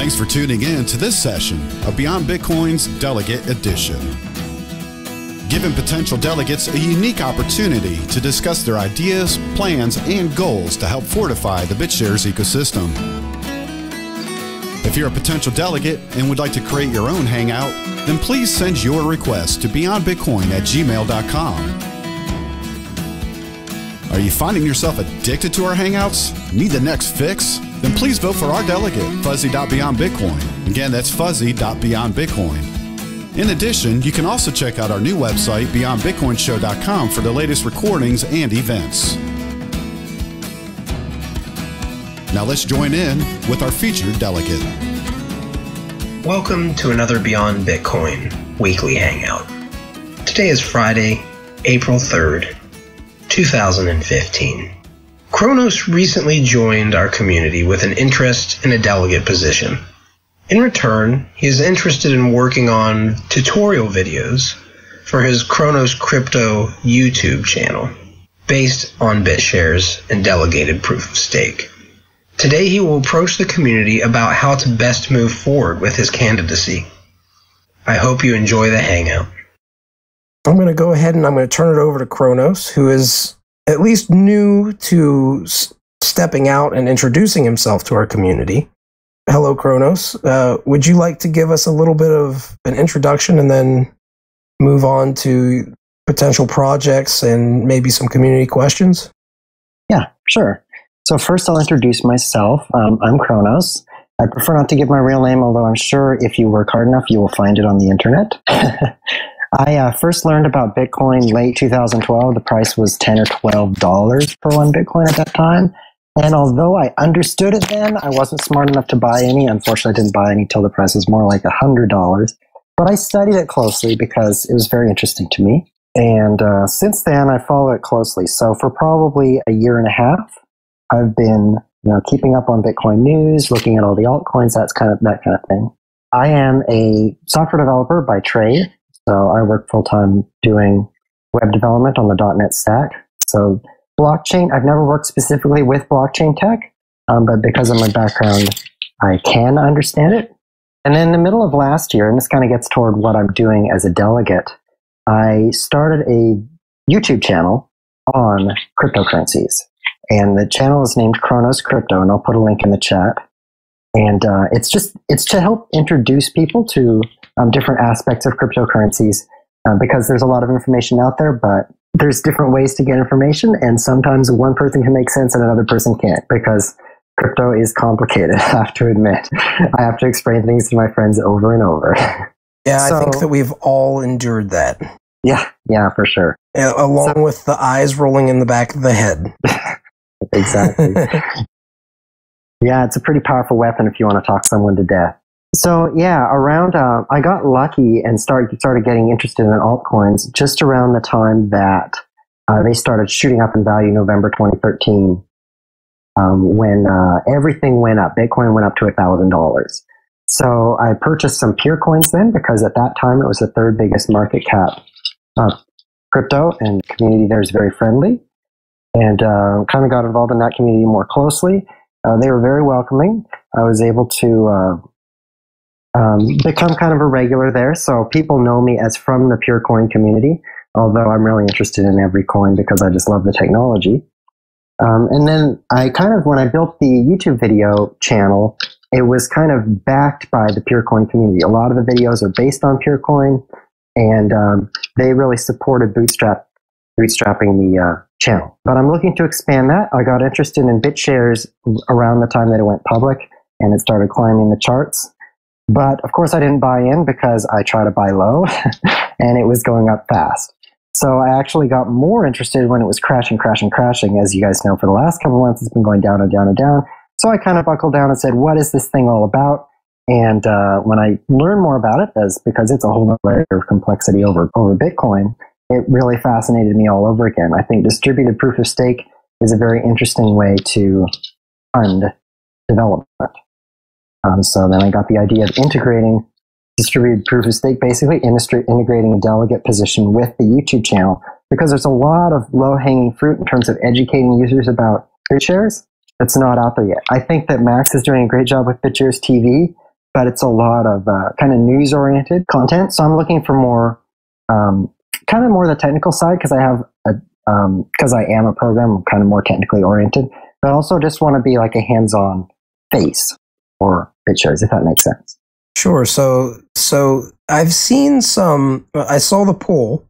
Thanks for tuning in to this session of Beyond Bitcoin's Delegate Edition. Giving potential delegates a unique opportunity to discuss their ideas, plans, and goals to help fortify the BitShares ecosystem. If you're a potential delegate and would like to create your own hangout, then please send your request to beyondbitcoin@gmail.com. Are you finding yourself addicted to our hangouts? Need the next fix? Then please vote for our delegate, fuzzy.beyondbitcoin. Again, that's fuzzy.beyondbitcoin. In addition, you can also check out our new website, beyondbitcoinshow.com, for the latest recordings and events. Now let's join in with our featured delegate. Welcome to another Beyond Bitcoin weekly hangout. Today is Friday, April 3rd, 2015. Chronos recently joined our community with an interest in a delegate position. In return, he is interested in working on tutorial videos for his Chronos Crypto YouTube channel, based on BitShares and delegated proof of stake. Today he will approach the community about how to best move forward with his candidacy. I hope you enjoy the hangout. I'm going to go ahead and I'm going to turn it over to Chronos, who is at least new to stepping out and introducing himself to our community. Hello, Chronos. Would you like to give us a little bit of an introduction and then move on to potential projects and maybe some community questions? Yeah, sure. So first I'll introduce myself. I'm Chronos. I prefer not to give my real name, although I'm sure if you work hard enough, you will find it on the internet. I first learned about Bitcoin late 2012. The price was $10 or $12 per one Bitcoin at that time. And although I understood it then, I wasn't smart enough to buy any. Unfortunately, I didn't buy any till the price was more like $100. But I studied it closely because it was very interesting to me. And since then, I follow it closely. So for probably a year and a half, I've been keeping up on Bitcoin news, looking at all the altcoins, that kind of thing. I am a software developer by trade. So I work full-time doing web development on the .NET stack. So blockchain, I've never worked specifically with blockchain tech, but because of my background, I can understand it. And then in the middle of last year, and this kind of gets toward what I'm doing as a delegate, I started a YouTube channel on cryptocurrencies. And the channel is named Chronos Crypto, and I'll put a link in the chat. And it's to help introduce people to different aspects of cryptocurrencies, because there's a lot of information out there, but there's different ways to get information, and sometimes one person can make sense and another person can't, because crypto is complicated, I have to admit. I have to explain things to my friends over and over. Yeah, so, I think that we've all endured that. Yeah, for sure. Along with the eyes rolling in the back of the head. Exactly. Yeah, it's a pretty powerful weapon if you want to talk someone to death. So yeah, I got lucky and started getting interested in altcoins just around the time that they started shooting up in value, November 2013, when everything went up. Bitcoin went up to $1,000. So I purchased some pure coins then, because at that time it was the third biggest market cap crypto, and the community there is very friendly. And kind of got involved in that community more closely. They were very welcoming. I was able to become kind of a regular there, so people know me as from the pure coin community, although I'm really interested in every coin because I just love the technology. And then when I built the YouTube video channel, it was kind of backed by the pure coin community. A lot of the videos are based on pure coin, and they really supported bootstrapping the channel. But I'm looking to expand that. I got interested in BitShares around the time that it went public, and it started climbing the charts. But of course I didn't buy in because I try to buy low, and it was going up fast. So I actually got more interested when it was crashing. As you guys know, for the last couple of months, it's been going down and down and down. So I kind of buckled down and said, what is this thing all about? And when I learned more about it, because it's a whole layer of complexity over Bitcoin, it really fascinated me all over again. I think distributed proof of stake is a very interesting way to fund development. So then I got the idea of integrating distributed proof of stake, basically integrating a delegate position with the YouTube channel, because there's a lot of low-hanging fruit in terms of educating users about BitShares that's not out there yet. I think that Max is doing a great job with BitShares TV, but it's a lot of kind of news-oriented content. So I'm looking for more, kind of more the technical side because because I am a programmer, I'm kind of more technically oriented, but also just want to be like a hands-on face for BitShares, if that makes sense. Sure. So I've seen I saw the poll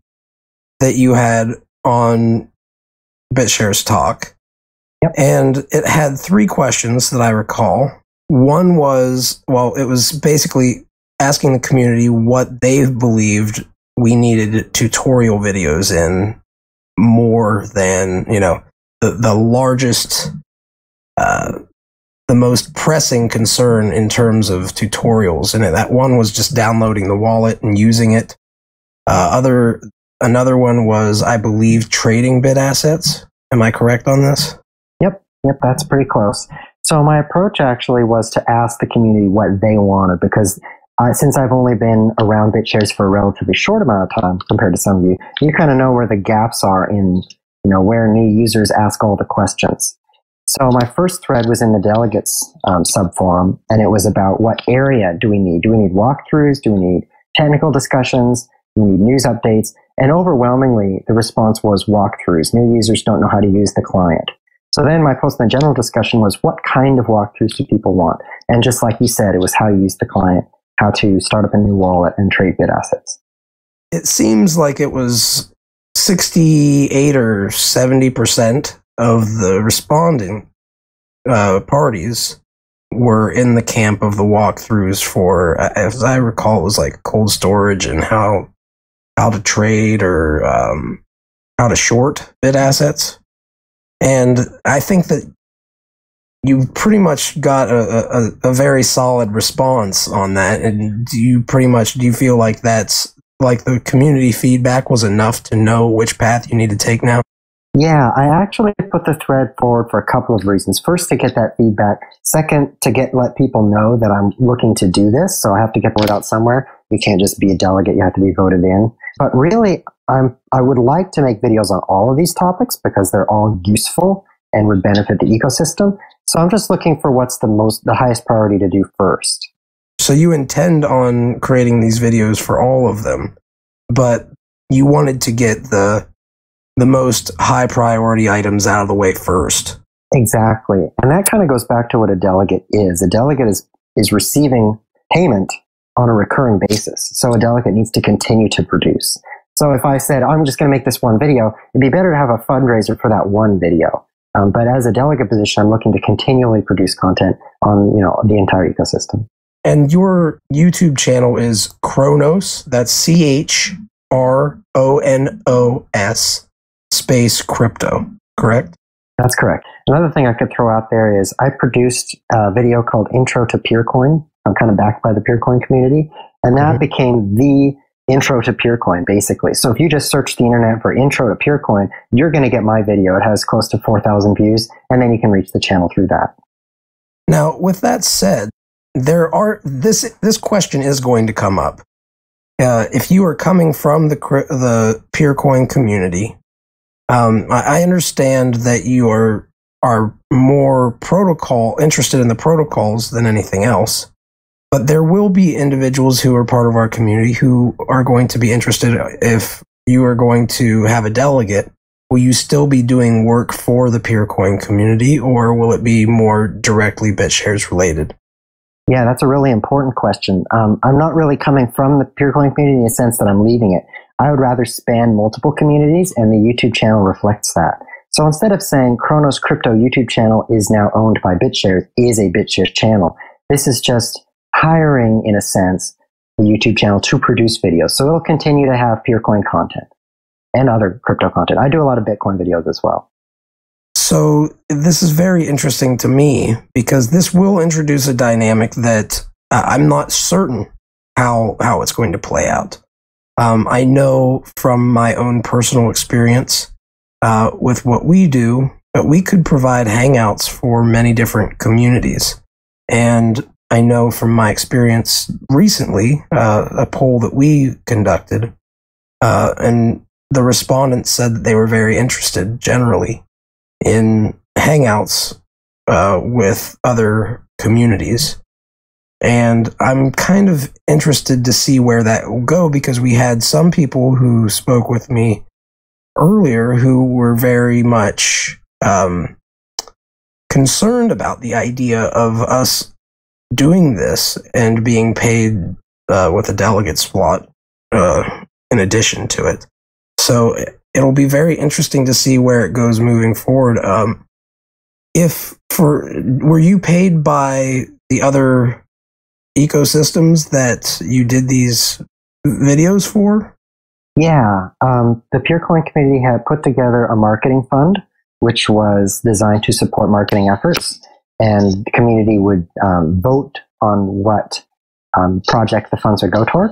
that you had on BitShares Talk. Yep. And it had 3 questions that I recall. One was, it was basically asking the community what they believed we needed tutorial videos in more than, the largest, the most pressing concern in terms of tutorials. And that one was just downloading the wallet and using it. Another one was, I believe, trading bit assets. Am I correct on this? Yep, that's pretty close. So my approach actually was to ask the community what they wanted, because since I've only been around BitShares for a relatively short amount of time compared to some of you, you kind of know where the gaps are in, where new users ask all the questions. So my first thread was in the delegates subforum, and it was about what area do we need? Do we need walkthroughs? Do we need technical discussions? Do we need news updates? And overwhelmingly, the response was walkthroughs. New users don't know how to use the client. So then my post in the general discussion was, what kind of walkthroughs do people want? And just like you said, it was how you use the client, how to start up a new wallet and trade bit assets. It seems like it was 68 or 70% of the responding parties were in the camp of the walkthroughs for, as I recall, it was like cold storage and how to trade or how to short bit assets. And I think that you pretty much got a very solid response on that. And do you feel like that's like the community feedback was enough to know which path you need to take now? Yeah, I actually put the thread forward for a couple of reasons. First, to get that feedback. Second, to let people know that I'm looking to do this. So I have to get the word out somewhere. You can't just be a delegate. You have to be voted in. But really, I would like to make videos on all of these topics because they're all useful and would benefit the ecosystem. So I'm just looking for what's the highest priority to do first. So you intend on creating these videos for all of them, but you wanted to get the most high priority items out of the way first. Exactly. And that kind of goes back to what a delegate is. A delegate is receiving payment on a recurring basis. So a delegate needs to continue to produce. So if I said, I'm just going to make this one video, it'd be better to have a fundraiser for that one video. But as a delegate position, I'm looking to continually produce content on the entire ecosystem. And your YouTube channel is Chronos. That's CHRONOS space crypto, correct? That's correct. Another thing I could throw out there is I produced a video called Intro to Peercoin. I'm kind of backed by the Peercoin community. And that became the intro to Peercoin, basically. So if you just search the internet for Intro to Peercoin, you're going to get my video. It has close to 4,000 views, and then you can reach the channel through that. Now, with that said, this question is going to come up. If you are coming from the Peercoin community, I understand that you are more interested in the protocols than anything else. But there will be individuals who are part of our community who are going to be interested. If you are going to have a delegate, will you still be doing work for the Peercoin community, or will it be more directly BitShares related? Yeah, that's a really important question. I'm not really coming from the Peercoin community in the sense that I'm leaving it. I would rather span multiple communities, and the YouTube channel reflects that. So instead of saying Chronos Crypto YouTube channel is now owned by BitShares, is a BitShares channel, this is just hiring, in a sense, the YouTube channel to produce videos. So it'll continue to have Peercoin content and other crypto content. I do a lot of Bitcoin videos as well. So this is very interesting to me because this will introduce a dynamic that I'm not certain how it's going to play out. I know from my own personal experience with what we do that we could provide hangouts for many different communities. And I know from my experience recently, a poll that we conducted, and the respondents said that they were very interested generally in hangouts with other communities. And I'm kind of interested to see where that will go, because we had some people who spoke with me earlier who were very much concerned about the idea of us doing this and being paid with a delegate slot in addition to it. So it'll be very interesting to see where it goes moving forward. Were you paid by the other ecosystems that you did these videos for? Yeah, the PureCoin community had put together a marketing fund, which was designed to support marketing efforts, and the community would vote on what project the funds would go toward.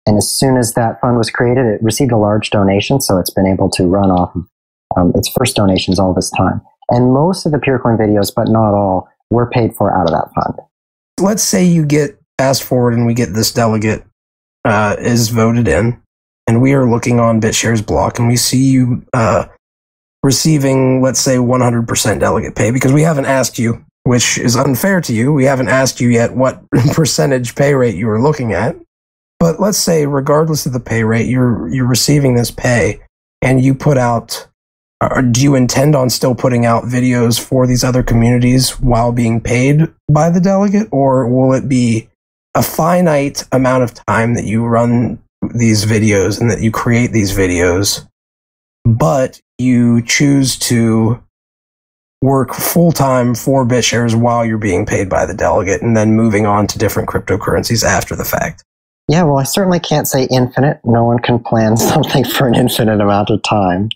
And as soon as that fund was created, it received a large donation, so it's been able to run off of its first donations all this time. And most of the PureCoin videos, but not all, were paid for out of that fund. Let's say you get fast forward and we get this delegate is voted in, and we are looking on BitShares block, and we see you receiving, let's say, 100% delegate pay, because we haven't asked you, which is unfair to you. We haven't asked you yet what percentage pay rate you were looking at. But let's say, regardless of the pay rate, you're receiving this pay, and you put out, or do you intend on still putting out videos for these other communities while being paid by the delegate, or will it be a finite amount of time that you run these videos and that you create these videos, but you choose to work full-time for BitShares while you're being paid by the delegate, and then moving on to different cryptocurrencies after the fact? Yeah, well, I certainly can't say infinite. No one can plan something for an infinite amount of time.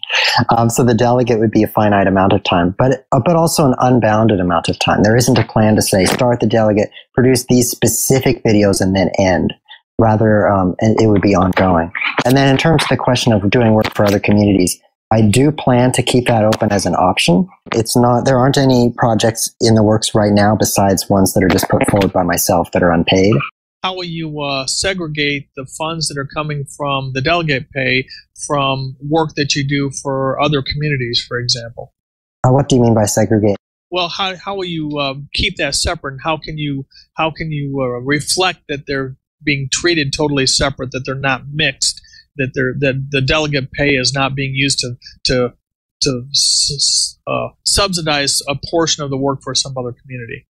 So the delegate would be a finite amount of time, but also an unbounded amount of time. There isn't a plan to say, start the delegate, produce these specific videos, and then end. Rather, it would be ongoing. And then in terms of the question of doing work for other communities, I do plan to keep that open as an option. There aren't any projects in the works right now besides ones that are just put forward by myself that are unpaid. How will you segregate the funds that are coming from the delegate pay from work that you do for other communities, for example? What do you mean by segregate? Well, how will you keep that separate? And how can you reflect that they're being treated totally separate, that they're not mixed, that the delegate pay is not being used to subsidize a portion of the work for some other community?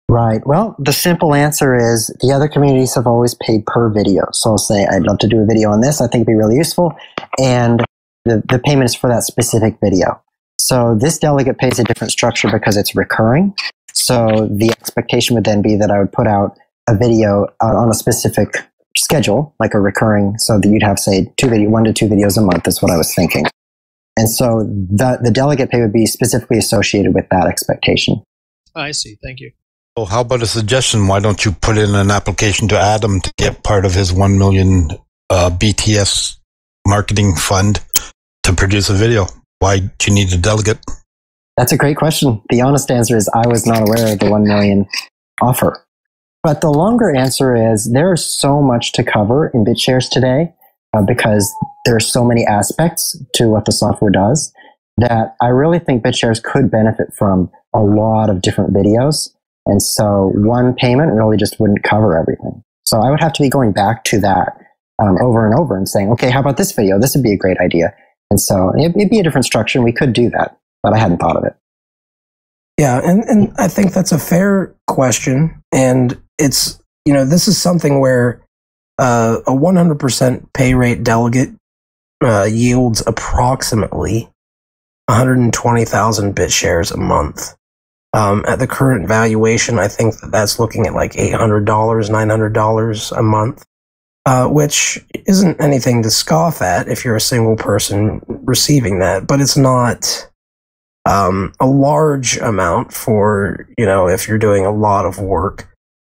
Right. Well, the simple answer is the other communities have always paid per video. So I'll say, I'd love to do a video on this. I think it'd be really useful. And the payment is for that specific video. So this delegate pays a different structure because it's recurring. So the expectation would then be that I would put out a video on a specific schedule, like a recurring, so that you'd have, say, 1 to 2 videos a month is what I was thinking. And so the delegate pay would be specifically associated with that expectation. I see. Thank you. Well, how about a suggestion? Why don't you put in an application to Adam to get part of his 1 million BTS marketing fund to produce a video? Why do you need a delegate? That's a great question. The honest answer is I was not aware of the 1 million offer. But the longer answer is there's so much to cover in BitShares today because there are so many aspects to what the software does that I really think BitShares could benefit from a lot of different videos. And so one payment really just wouldn't cover everything. So I would have to be going back to that over and over and saying, okay, how about this video? This would be a great idea. And so it'd be a different structure, and we could do that, but I hadn't thought of it. Yeah, and I think that's a fair question. And it's, this is something where a 100% pay rate delegate yields approximately 120,000 BitShares a month. At the current valuation, I think that's looking at like $800, $900 a month, which isn't anything to scoff at if you're a single person receiving that, but it's not a large amount for, if you're doing a lot of work.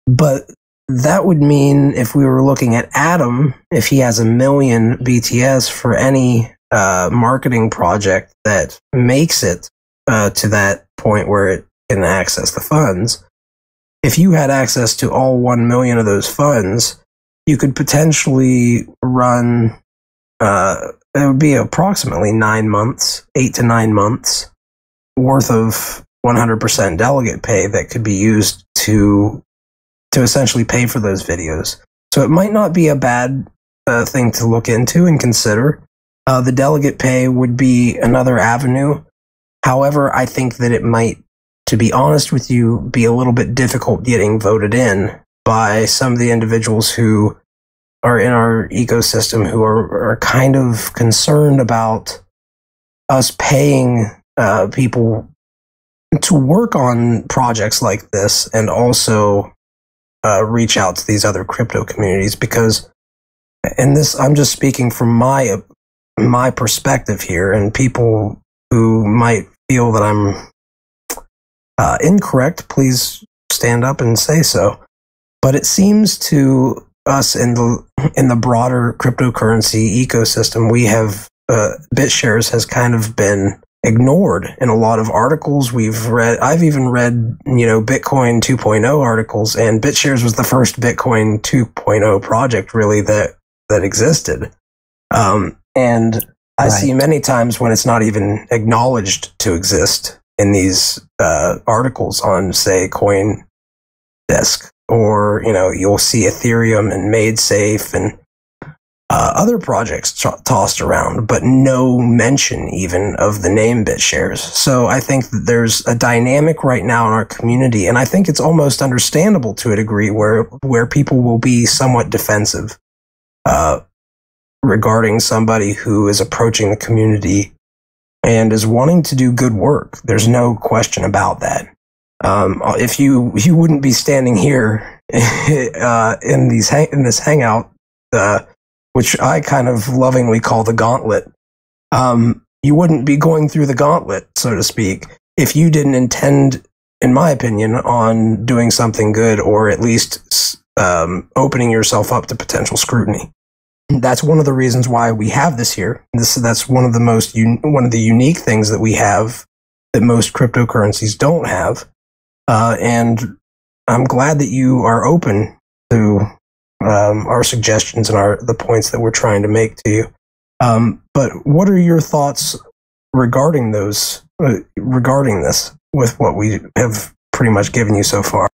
But that would mean if we were looking at Adam, if he has 1 million BTS for any marketing project that makes it to that point where it can access the funds, if you had access to all 1 million of those funds, you could potentially run, it would be approximately 9 months, 8 to 9 months worth of 100% delegate pay that could be used to to essentially pay for those videos. So it might not be a bad thing to look into and consider. The delegate pay would be another avenue. However, I think that it might, to be honest with you, be a little bit difficult getting voted in by some of the individuals who are in our ecosystem who are kind of concerned about us paying people to work on projects like this and also reach out to these other crypto communities. Because, and this, I'm just speaking from my perspective here, and people who might feel that I'm incorrect, please stand up and say so. But it seems to us in the broader cryptocurrency ecosystem, we have BitShares has kind of been ignored in a lot of articles we've read. I've even read, Bitcoin 2.0 articles, and BitShares was the first Bitcoin 2.0 project really that existed. And I see many times when it's not even acknowledged to exist in these articles on, say, CoinDesk, or you'll see Ethereum and MadeSafe and other projects tossed around, but no mention even of the name BitShares. So I think that there's a dynamic right now in our community, and I think it's almost understandable to a degree where people will be somewhat defensive regarding somebody who is approaching the community and is wanting to do good work. There's no question about that. If you wouldn't be standing here in this hangout, which I kind of lovingly call the gauntlet, you wouldn't be going through the gauntlet, so to speak, if you didn't intend, in my opinion, on doing something good, or at least opening yourself up to potential scrutiny. That's one of the reasons why we have this here. That's one of the unique things that we have that most cryptocurrencies don't have. And I'm glad that you are open to our suggestions and the points that we're trying to make to you. But what are your thoughts regarding this, with what we have pretty much given you so far?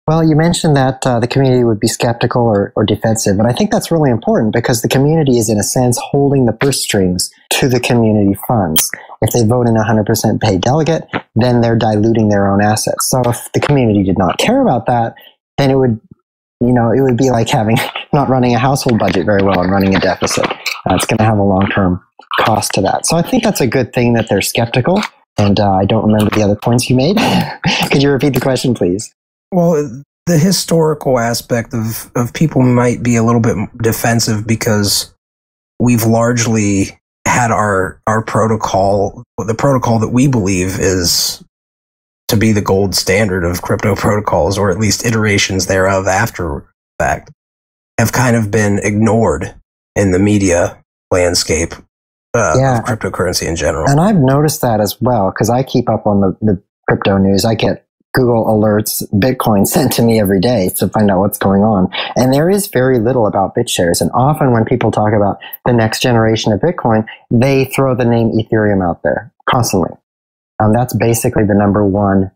Well, you mentioned that the community would be skeptical or defensive, and I think that's really important because the community is, in a sense, holding the purse strings to the community funds. If they vote in a 100% paid delegate, then they're diluting their own assets. So if the community did not care about that, then it would be like not running a household budget very well and running a deficit. It's going to have a long-term cost to that. So I think that's a good thing that they're skeptical, and I don't remember the other points you made. Could you repeat the question, please? Well, the historical aspect of people might be a little bit defensive because we've largely had our protocol, the protocol that we believe is to be the gold standard of crypto protocols, or at least iterations thereof after the fact, have kind of been ignored in the media landscape of cryptocurrency in general. And I've noticed that as well, because I keep up on the crypto news. I get Google alerts, Bitcoin sent to me every day to find out what's going on. And there is very little about BitShares. And often when people talk about the next generation of Bitcoin, they throw the name Ethereum out there constantly. That's basically the number one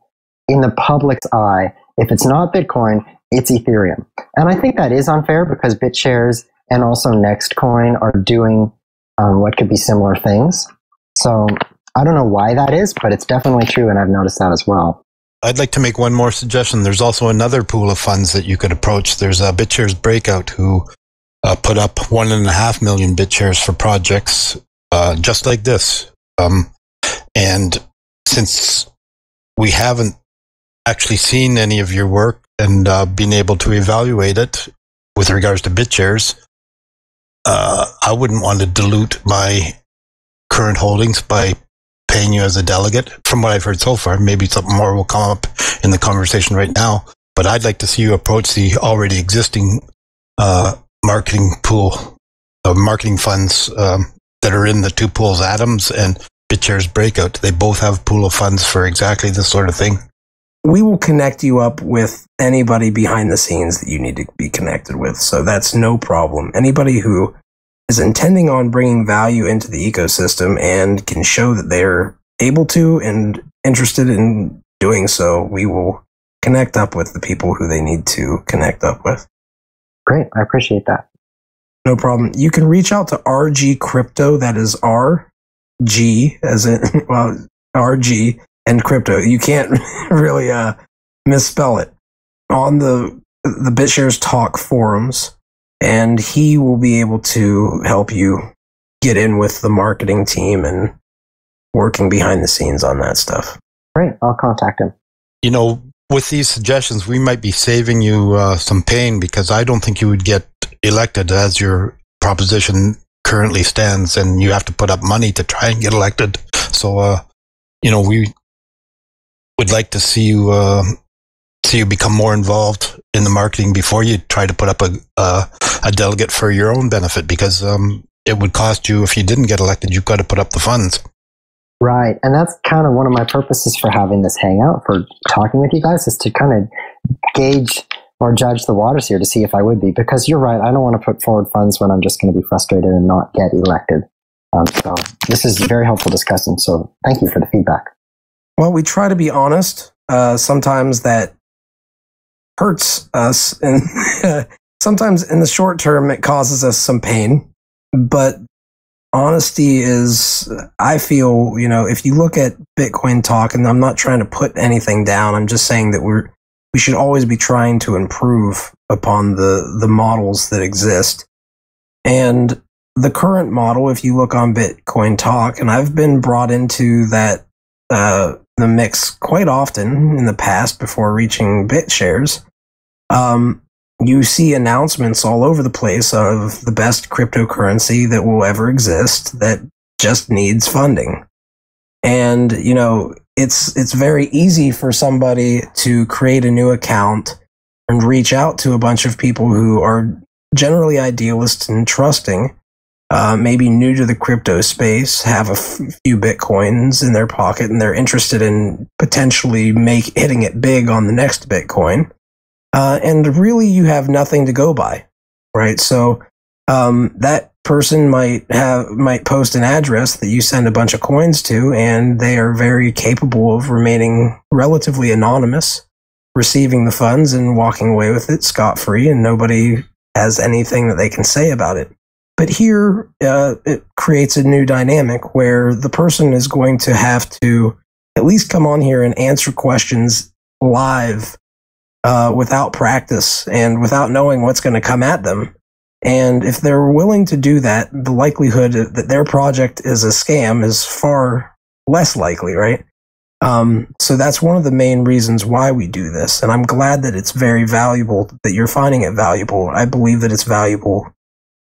in the public's eye. If it's not Bitcoin, it's Ethereum. And I think that is unfair because BitShares and also Nextcoin are doing what could be similar things. So I don't know why that is, but it's definitely true. And I've noticed that as well. I'd like to make one more suggestion. There's also another pool of funds that you could approach. There's a BitShares Breakout who put up 1.5 million BitShares for projects just like this. And since we haven't actually seen any of your work and been able to evaluate it with regards to BitShares, I wouldn't want to dilute my current holdings by paying you as a delegate. From what I've heard so far, maybe something more will come up in the conversation right now, but I'd like to see you approach the already existing marketing pool of marketing funds that are in the two pools, Atoms and BitShares Breakout. They both have pool of funds for exactly this sort of thing. We will connect you up with anybody behind the scenes that you need to be connected with, so that's no problem. Anybody who is intending on bringing value into the ecosystem and can show that they're able to and interested in doing so, we will connect up with the people who they need to connect up with. Great. I appreciate that. No problem. You can reach out to RG Crypto. That is RG, as in, well, RG and crypto. You can't really misspell it. On the BitShares Talk forums, and he will be able to help you get in with the marketing team and working behind the scenes on that stuff. Great. I'll contact him. You know, with these suggestions, we might be saving you some pain, because I don't think you would get elected as your proposition currently stands, and you have to put up money to try and get elected. So, you know, we would like to see you become more involved in the marketing before you try to put up a delegate for your own benefit, because it would cost you, if you didn't get elected, you've got to put up the funds. Right. And that's kind of one of my purposes for having this hangout, for talking with you guys, is to kind of gauge or judge the waters here to see if I would be. Because you're right, I don't want to put forward funds when I'm just going to be frustrated and not get elected. So this is very helpful discussion. So thank you for the feedback. Well, we try to be honest. Sometimes that hurts us, and sometimes in the short term it causes us some pain. But honesty is, I feel, you know, if you look at Bitcoin Talk, and I'm not trying to put anything down, I'm just saying that we should always be trying to improve upon the models that exist. And the current model, if you look on Bitcoin Talk, and I've been brought into that the mix quite often in the past before reaching BitShares, you see announcements all over the place of the best cryptocurrency that will ever exist that just needs funding. And, you know, it's very easy for somebody to create a new account and reach out to a bunch of people who are generally idealists and trusting, maybe new to the crypto space, have a few Bitcoins in their pocket, and they're interested in potentially hitting it big on the next Bitcoin. And really, you have nothing to go by, right? So that person might post an address that you send a bunch of coins to, and they are very capable of remaining relatively anonymous, receiving the funds and walking away with it scot-free, and nobody has anything that they can say about it. But here, it creates a new dynamic where the person is going to have to at least come on here and answer questions live, without practice and without knowing what's going to come at them. And if they're willing to do that, the likelihood that their project is a scam is far less likely, right? So that's one of the main reasons why we do this. And I'm glad that it's very valuable, that you're finding it valuable. I believe that it's valuable,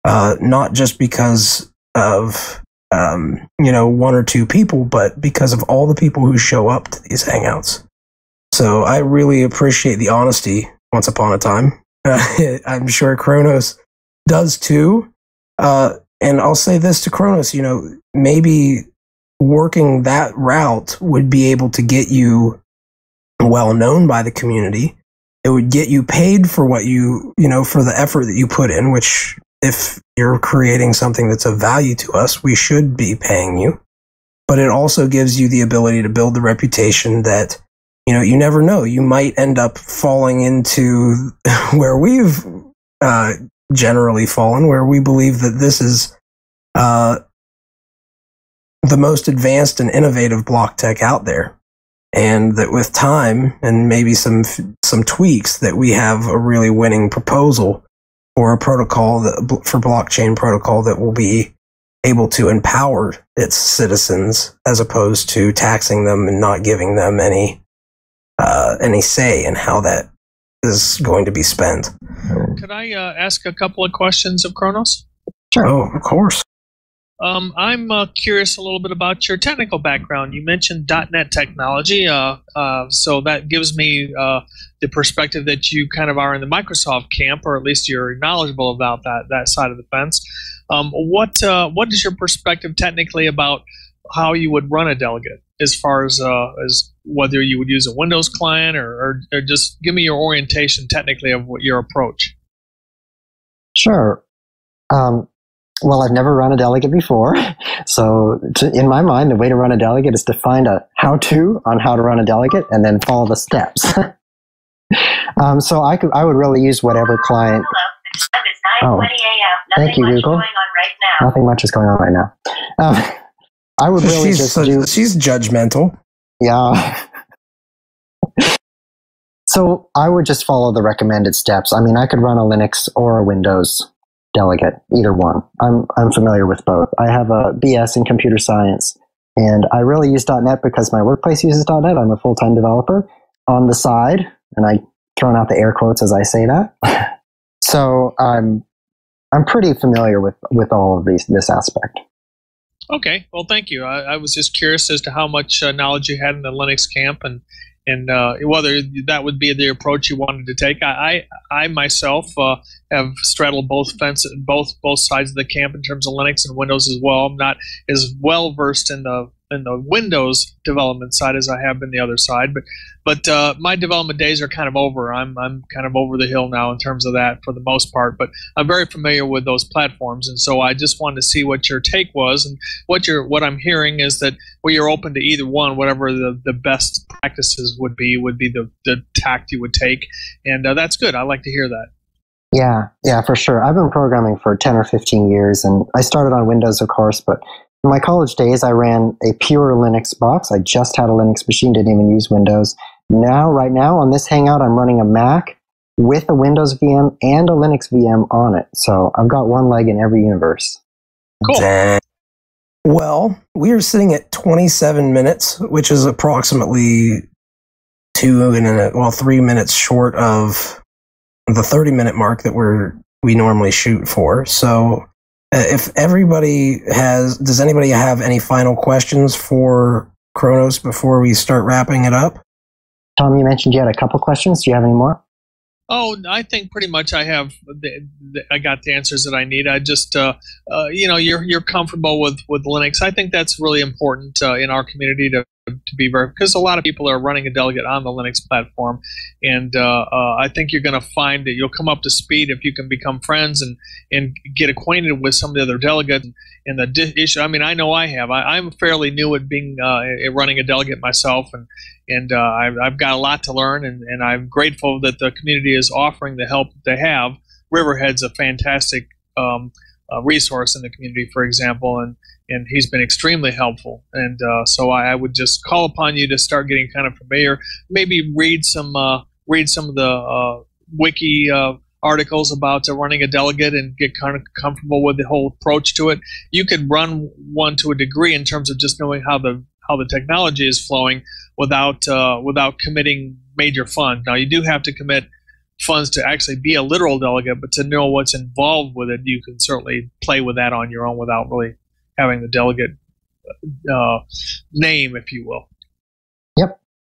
not just because of, one or two people, but because of all the people who show up to these hangouts. So I really appreciate the honesty once upon a time. I'm sure Chronos does too. And I'll say this to Chronos, you know, maybe working that route would be able to get you well known by the community. It would get you paid for what for the effort that you put in, which if you're creating something that's of value to us, we should be paying you. But it also gives you the ability to build the reputation that, you never know. You might end up falling into where we've generally fallen, where we believe that this is the most advanced and innovative block tech out there. And that with time and maybe some tweaks, that we have a really winning proposal for a protocol for blockchain protocol that will be able to empower its citizens as opposed to taxing them and not giving them any say in how that is going to be spent. Could I ask a couple of questions of Chronos? Sure. Oh, of course. I'm curious a little bit about your technical background. You mentioned .NET technology, so that gives me the perspective that you kind of are in the Microsoft camp, or at least you're knowledgeable about that side of the fence. What is your perspective technically about how you would run a delegate, as far as whether you would use a Windows client or just give me your orientation technically of what your approach? Sure. Well, I've never run a delegate before. So in my mind, the way to run a delegate is to find a how-to on how to run a delegate and then follow the steps. So I would really use whatever client. Oh, thank you, Google. Nothing much is going on right now. I would really she's judgmental. Yeah. So I would just follow the recommended steps. I mean, I could run a Linux or a Windows delegate, either one. I'm familiar with both. I have a BS in computer science, and I really use .NET because my workplace uses .NET. I'm a full-time developer on the side, and I thrown out the air quotes as I say that. So I'm pretty familiar with all of this aspect. Okay, well, thank you. I was just curious as to how much knowledge you had in the Linux camp, and whether that would be the approach you wanted to take. I myself have straddled both sides of the camp in terms of Linux and Windows as well. I'm not as well versed in the Windows development side as I have been the other side, but my development days are kind of over. I'm kind of over the hill now in terms of that for the most part, but I'm very familiar with those platforms, and so I just wanted to see what your take was. And what I'm hearing is that you're open to either one, whatever the best practices would be the tact you would take, and that's good. I like to hear that. Yeah, for sure. I've been programming for 10 or 15 years, and I started on Windows, of course, but in my college days, I ran a pure Linux box. I just had a Linux machine, didn't even use Windows. Right now, on this Hangout, I'm running a Mac with a Windows VM and a Linux VM on it. So I've got one leg in every universe. Cool. Well, we are sitting at 27 minutes, which is approximately 3 minutes short of the 30-minute mark that we normally shoot for. So if everybody does anybody have any final questions for Chronos before we start wrapping it up? Tom, you mentioned you had a couple questions. Do you have any more? Oh, I think pretty much I have. I got the answers that I need. I just, you're comfortable with Linux. I think that's really important in our community to be very, because a lot of people are running a delegate on the Linux platform, and I think you're going to find that you'll come up to speed if you can become friends and get acquainted with some of the other delegates. And the issue, I mean, I know I have. I'm fairly new at being running a delegate myself, and I've got a lot to learn, and I'm grateful that the community is offering the help that they have. Riverhead's a fantastic resource in the community, for example, and he's been extremely helpful. And so I would just call upon you to start getting kind of familiar. Maybe read some of the wiki articles about running a delegate and get kind of comfortable with the whole approach to it. You could run one to a degree in terms of just knowing how the technology is flowing without committing major funds. Now, you do have to commit funds to actually be a literal delegate, but to know what's involved with it, you can certainly play with that on your own without really having the delegate name, if you will.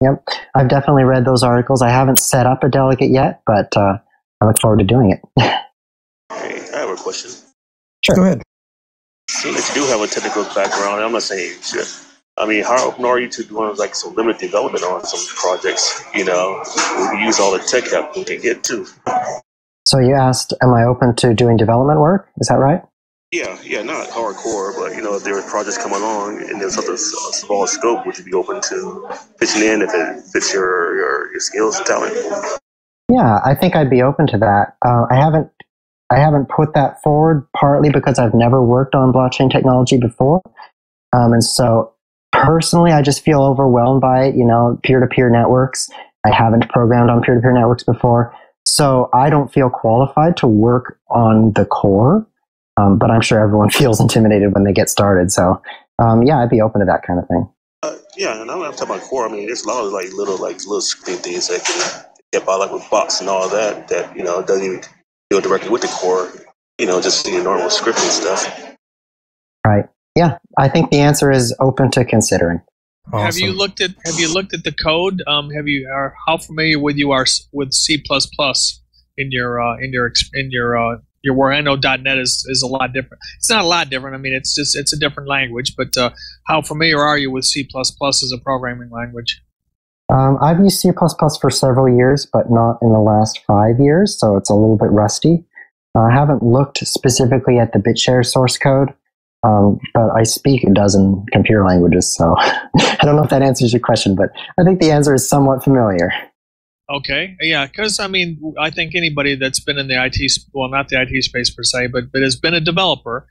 Yep. I've definitely read those articles. I haven't set up a delegate yet, but I look forward to doing it. Hey, I have a question. Sure. Go ahead. Seeing that you do have a technical background, I'm not saying you should. I mean, how open are you to doing like some limited development on some projects? We can use all the tech help we can get too. So you asked, am I open to doing development work? Is that right? Yeah, not hardcore, but if there are projects come along and there's something small scope, would you be open to pitching in if it fits your skills and talent? Yeah, I think I'd be open to that. I haven't put that forward partly because I've never worked on blockchain technology before, and so personally, I just feel overwhelmed by it. Peer-to-peer networks. I haven't programmed on peer-to-peer networks before, so I don't feel qualified to work on the core. But I'm sure everyone feels intimidated when they get started. So, I'd be open to that kind of thing. Yeah, and I'm not talking about core. I mean, there's a lot of little scripting things that can get by, like with bots and all that doesn't even deal directly with the core. Just the normal scripting stuff. Right. Yeah, I think the answer is open to considering. Awesome. Have you looked at the code? How familiar you are with C++ in your work? I know .NET is a lot different. It's not a lot different. I mean, it's a different language. But how familiar are you with C++ as a programming language? I've used C++ for several years, but not in the last 5 years, so it's a little bit rusty. I haven't looked specifically at the BitShares source code, but I speak a dozen computer languages, so I don't know if that answers your question, but I think the answer is somewhat familiar. Okay, yeah, because I mean, I think anybody that's been in the well, not the IT space per se, but has been a developer,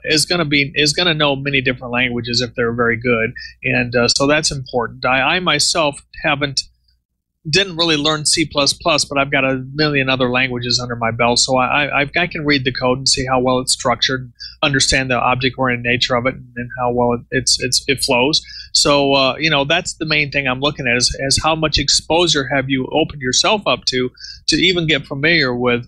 is going to know many different languages if they're very good, and so that's important. I myself didn't really learn C++, but I've got a million other languages under my belt, so I can read the code and see how well it's structured, understand the object-oriented nature of it, and how well it flows. So that's the main thing I'm looking at is how much exposure have you opened yourself up to even get familiar with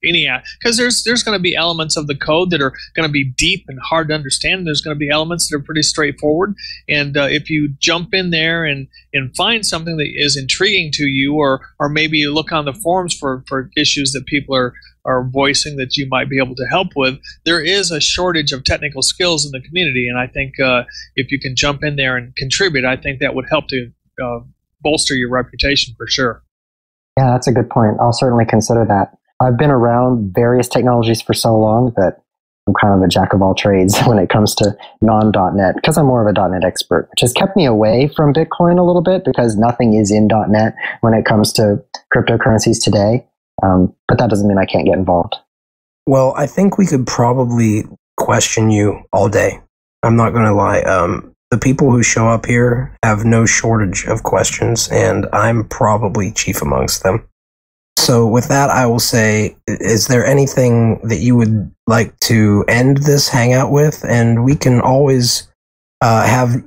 any, because there's going to be elements of the code that are going to be deep and hard to understand. There's going to be elements that are pretty straightforward, and if you jump in there and find something that is intriguing to you, or maybe you look on the forums for issues that people are voicing that you might be able to help with, there is a shortage of technical skills in the community, and I think if you can jump in there and contribute, I think that would help to bolster your reputation for sure. Yeah, that's a good point. I'll certainly consider that. I've been around various technologies for so long that I'm kind of a jack of all trades when it comes to non-.NET, because I'm more of a .NET expert, which has kept me away from Bitcoin a little bit because nothing is in .NET when it comes to cryptocurrencies today. But that doesn't mean I can't get involved. Well, I think we could probably question you all day. I'm not going to lie. The people who show up here have no shortage of questions, and I'm probably chief amongst them. So with that, I will say, is there anything that you would like to end this hangout with? And we can always I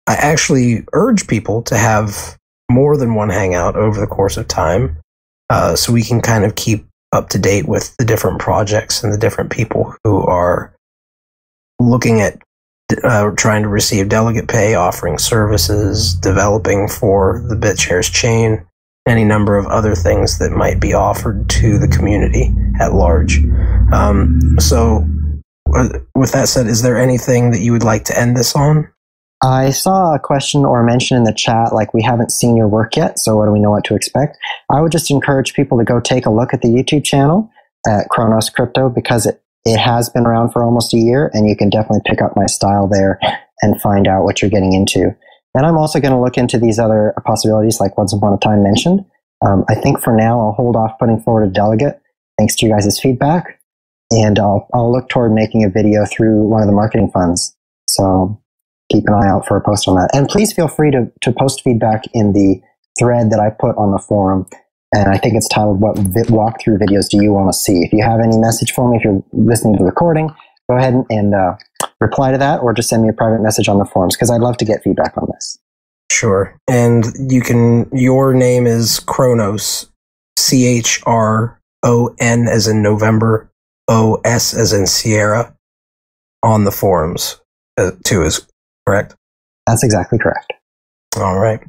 actually urge people to have more than one hangout over the course of time, so we can kind of keep up to date with the different projects and the different people who are looking at trying to receive delegate pay, offering services, developing for the BitShares chain, any number of other things that might be offered to the community at large. So with that said, is there anything that you would like to end this on? I saw a question or a mention in the chat, like, we haven't seen your work yet, so what do we know what to expect? I would just encourage people to go take a look at the YouTube channel at Chronos Crypto, because it has been around for almost a year, and you can definitely pick up my style there and find out what you're getting into. And I'm also going to look into these other possibilities, like Once Upon a Time mentioned. I think for now, I'll hold off putting forward a delegate, thanks to you guys' feedback. And I'll look toward making a video through one of the marketing funds. So keep an eye out for a post on that. And please feel free to post feedback in the thread that I put on the forum. And I think it's titled, "What walkthrough videos do you want to see?" If you have any message for me, if you're listening to the recording, go ahead and reply to that, or just send me a private message on the forums, because I'd love to get feedback on this. Sure. And your name is Chronos, CHRON as in November, OS as in Sierra, on the forums too, is correct? That's exactly correct. All right.